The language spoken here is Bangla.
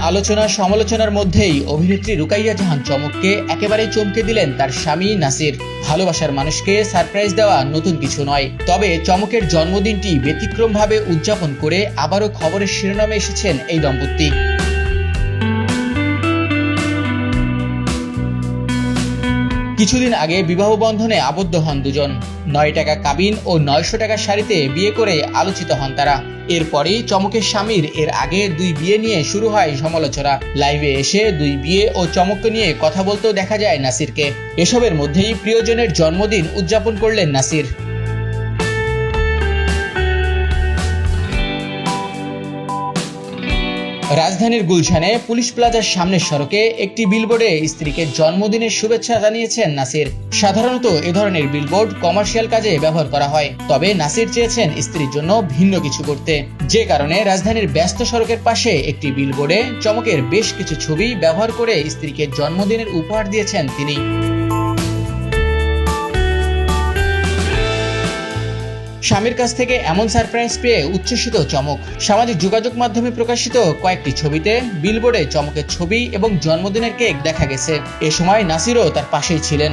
আলোচনা সমালোচনার মধ্যেই অভিনেত্রী রুকাইয়া জাহান চমককে একেবারেই চমকে দিলেন তার স্বামী নাসির। ভালোবাসার মানুষকে সারপ্রাইজ দেওয়া নতুন কিছু নয়, তবে চমকের জন্মদিনটি ব্যতিক্রমভাবে উদযাপন করে আবারও খবরের শিরোনামে এসেছেন এই দম্পতি। কিছুদিন আগে বিবাহ বন্ধনে আবদ্ধ হন দুজন। 9 টাকা কাবিন ও 900 টাকার শাড়িতে বিয়ে করে আলোচিত হন তারা। এরপরেই চমকের স্বামীর এর আগে 2 বিয়ে নিয়ে শুরু হয় সমালোচনা। লাইভে এসে 2 বিয়ে ও চমককে নিয়ে কথা বলতেও দেখা যায় নাসিরকে। এসবের মধ্যেই প্রিয়জনের জন্মদিন উদযাপন করলেন নাসির। রাজধানীর গুলশানে পুলিশ প্লাজার সামনের সড়কে একটি বিলবোর্ডে স্ত্রীকে জন্মদিনের শুভেচ্ছা জানিয়েছেন নাসির। সাধারণত এ ধরনের বিলবোর্ড কমার্শিয়াল কাজে ব্যবহার করা হয়, তবে নাসির চেয়েছেন স্ত্রীর জন্য ভিন্ন কিছু করতে, যে কারণে রাজধানীর ব্যস্ত সড়কের পাশে একটি বিলবোর্ডে চমকের বেশ কিছু ছবি ব্যবহার করে স্ত্রীকে জন্মদিনের উপহার দিয়েছেন তিনি। স্বামীর কাছ থেকে এমন সারপ্রাইজ পেয়ে উচ্ছ্বসিত চমক। সামাজিক যোগাযোগ মাধ্যমে প্রকাশিত কয়েকটি ছবিতে বিলবোর্ডে চমকের ছবি এবং জন্মদিনের কেক দেখা গেছে। এ সময় নাসিরও তার পাশেই ছিলেন।